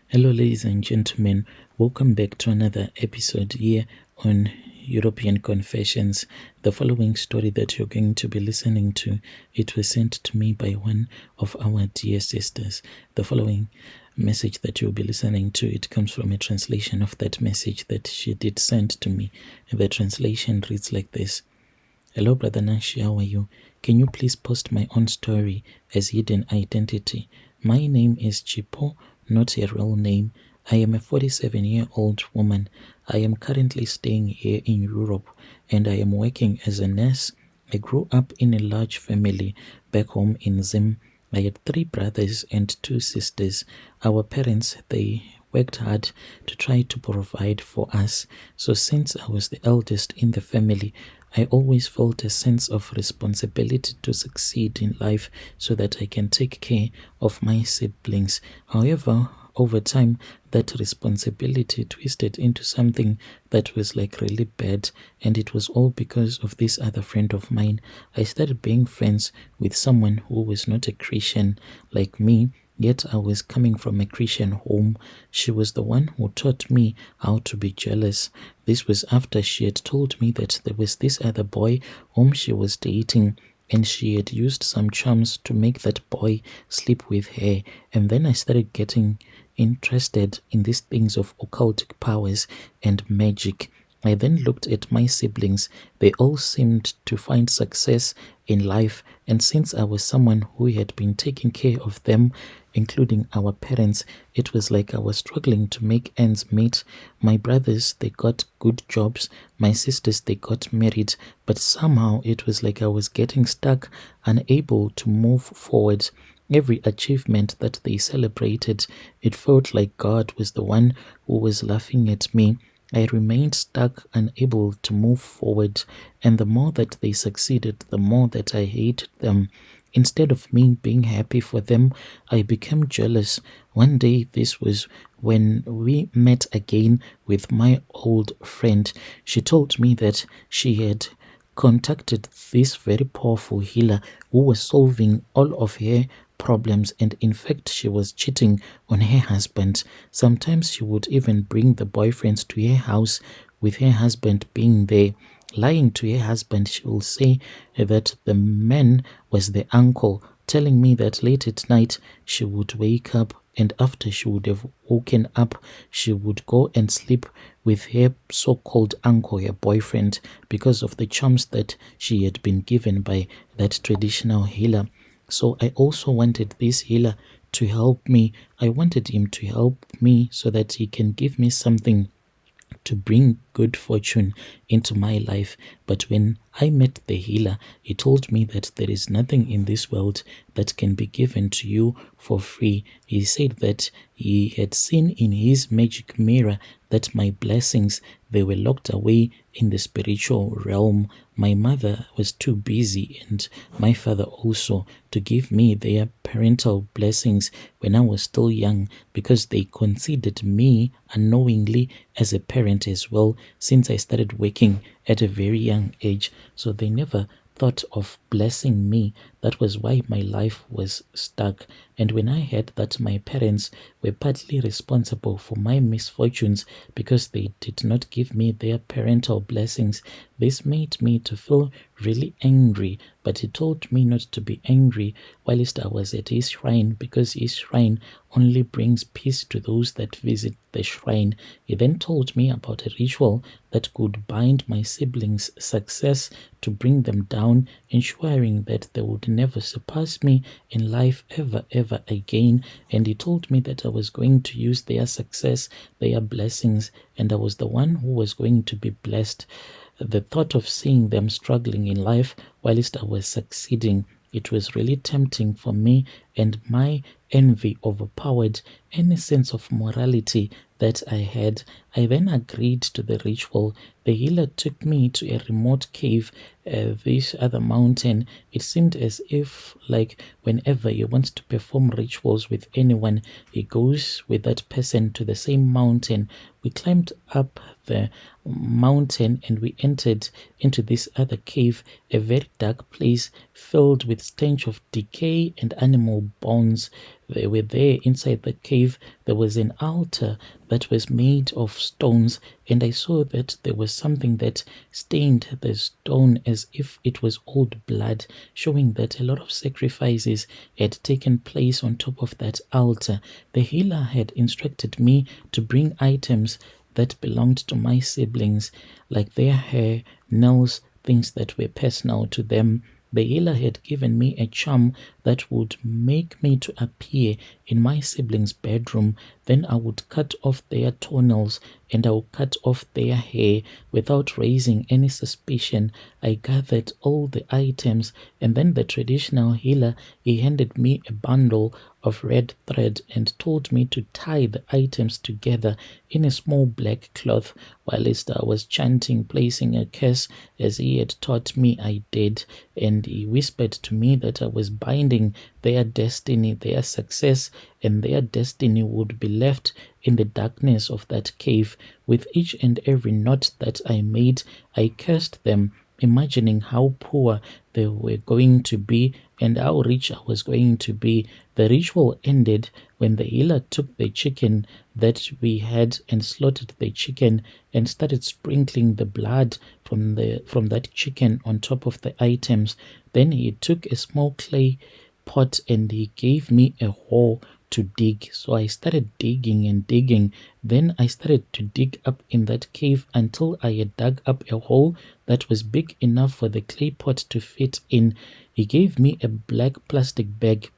Hello, ladies and gentlemen. Welcome back to another episode here on European Confessions. The following story that you're going to be listening to, it was sent to me by one of our dear sisters. The following message that you'll be listening to, it comes from a translation of that message that she did send to me. The translation reads like this. Hello, Brother Nashi, how are you? Can you please post my own story as hidden identity? My name is Chipo, not a real name. I am a 47-year-old woman. I am currently staying here in Europe and I am working as a nurse. I grew up in a large family back home in Zim. I had 3 brothers and 2 sisters. Our parents, they worked hard to try to provide for us. So since I was the eldest in the family, I always felt a sense of responsibility to succeed in life so that I can take care of my siblings. However, over time, that responsibility twisted into something that was like really bad, and it was all because of this other friend of mine. I started being friends with someone who was not a Christian like me, yet I was coming from a Christian home. She was the one who taught me how to be jealous. This was after she had told me that there was this other boy whom she was dating, and she had used some charms to make that boy sleep with her. And then I started getting interested in these things of occultic powers and magic. I then looked at my siblings. They all seemed to find success in life, and since I was someone who had been taking care of them, including our parents, it was like I was struggling to make ends meet. My brothers, they got good jobs. My sisters, they got married, but somehow it was like I was getting stuck, unable to move forward. Every achievement that they celebrated, it felt like God was the one who was laughing at me. I remained stuck, unable to move forward, and the more that they succeeded, the more that I hated them. Instead of me being happy for them, I became jealous. One day, this was when we met again with my old friend. She told me that she had contacted this very powerful healer who was solving all of her problems, and in fact she was cheating on her husband. Sometimes she would even bring the boyfriends to her house with her husband being there. Lying to her husband, she will say that the man was the uncle, telling me that late at night she would wake up, and after she would have woken up, she would go and sleep with her so-called uncle, her boyfriend, because of the charms that she had been given by that traditional healer. So I also wanted this healer to help me. I wanted him to help me so that he can give me something to bring good fortune into my life. But when I met the healer, he told me that there is nothing in this world that can be given to you for free. He said that he had seen in his magic mirror that my blessings, they were locked away in the spiritual realm. My mother was too busy, and my father also, to give me their parental blessings when I was still young, because they considered me unknowingly as a parent as well, since I started working at a very young age. So they never thought of blessing me. That was why my life was stuck. And when I heard that my parents were partly responsible for my misfortunes because they did not give me their parental blessings, this made me to feel really angry. But he told me not to be angry whilst I was at his shrine, because his shrine only brings peace to those that visit the shrine. He then told me about a ritual that could bind my siblings' success to bring them down, ensuring that they would never surpass me in life ever again. And he told me that I was going to use their success, their blessings, and I was the one who was going to be blessed. The thought of seeing them struggling in life whilst I was succeeding, it was really tempting for me, and my envy overpowered any sense of morality that I had. I then agreed to the ritual. The healer took me to a remote cave, this other mountain. It seemed as if, like, whenever he wants to perform rituals with anyone, he goes with that person to the same mountain. We climbed up the mountain and we entered into this other cave, a very dark place filled with stench of decay and animal bones. They were there inside the cave. There was an altar that was made of stones, and I saw that there was something that stained the stone as if it was old blood, showing that a lot of sacrifices had taken place on top of that altar. The healer had instructed me to bring items that belonged to my siblings, like their hair, nails, things that were personal to them. The healer had given me a charm that would make me to appear in my siblings' bedroom. Then I would cut off their toenails and I would cut off their hair without raising any suspicion. I gathered all the items, and then the traditional healer, he handed me a bundle of red thread and told me to tie the items together in a small black cloth whilst I was chanting, placing a curse as he had taught me I did. And he whispered to me that I was binding their destiny, their success, and their destiny would be left in the darkness of that cave. With each and every knot that I made, I cursed them, imagining how poor they were going to be and how rich I was going to be. The ritual ended when the healer took the chicken that we had and slaughtered the chicken and started sprinkling the blood from that chicken on top of the items. Then he took a small clay pot and he gave me a hole to dig. So I started digging and digging. Then I started to dig up in that cave until I had dug up a hole that was big enough for the clay pot to fit in. He gave me a black plastic bag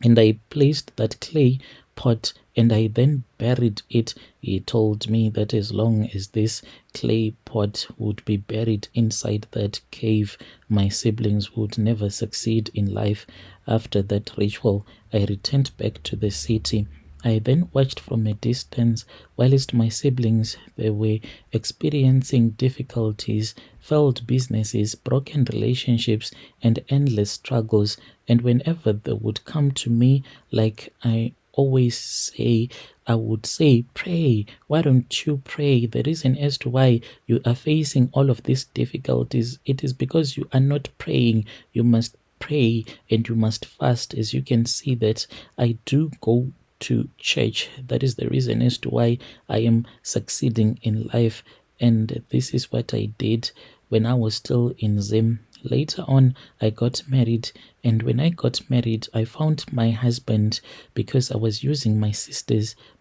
and I placed that clay pot and I then buried it. He told me that as long as this clay pot would be buried inside that cave, my siblings would never succeed in life. After that ritual, I returned back to the city. I then watched from a distance whilst my siblings, they were experiencing difficulties, failed businesses, broken relationships, and endless struggles. And whenever they would come to me, like I always say, I would say, pray. Why don't you pray? The reason as to why you are facing all of these difficulties, it is because you are not praying. You must pray and you must fast. As you can see that I do go to church. That is the reason as to why I am succeeding in life. And this is what I did when I was still in Zim. Later on, I got married, and when I got married, I found my husband because I was using my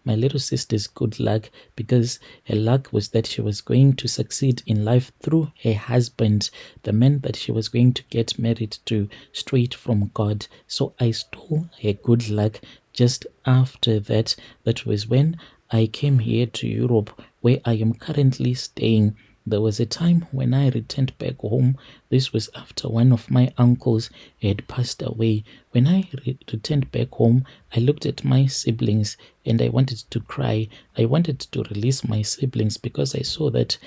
little sister's good luck, because her luck was that she was going to succeed in life through her husband, the man that she was going to get married to, straight from God. So I stole her good luck. Just after that, that was when I came here to Europe, where I am currently staying. There was a time when I returned back home. This was after one of my uncles had passed away. When I returned back home, I looked at my siblings and I wanted to cry. I wanted to release my siblings because I saw that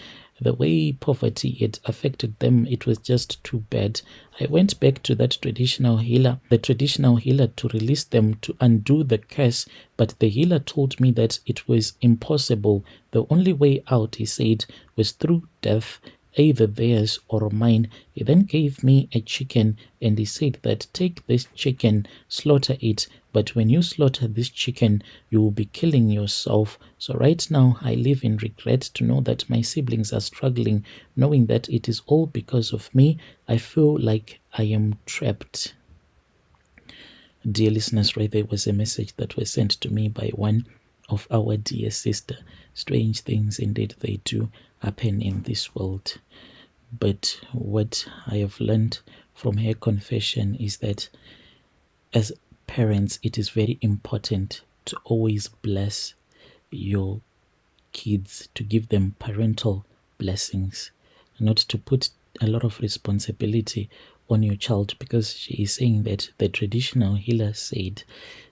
the way poverty had affected them, it was just too bad. I went back to that traditional healer, to release them, to undo the curse, but the healer told me that it was impossible. The only way out, he said, was through death, either theirs or mine. He then gave me a chicken and he said that take this chicken, slaughter it, but when you slaughter this chicken, you will be killing yourself. So right now, I live in regret to know that my siblings are struggling, knowing that it is all because of me. I feel like I am trapped. Dear listeners, right there was a message that was sent to me by one of our dear sister. Strange things indeed they do happen in this world. But what I have learned from her confession is that as parents, it is very important to always bless your kids, to give them parental blessings, not to put a lot of responsibility on your child, because she is saying that the traditional healer said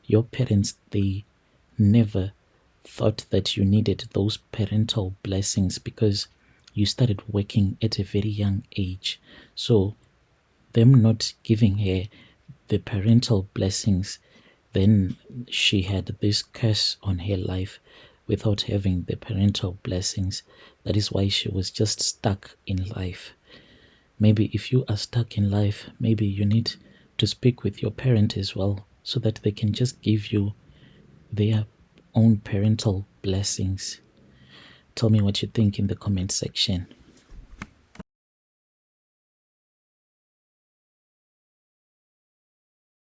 your parents, they never thought that you needed those parental blessings because you started working at a very young age. So them not giving her the parental blessings, then she had this curse on her life without having the parental blessings. That is why she was just stuck in life. Maybe if you are stuck in life, maybe you need to speak with your parent as well, so that they can just give you their own parental blessings. Tell me what you think in the comment section.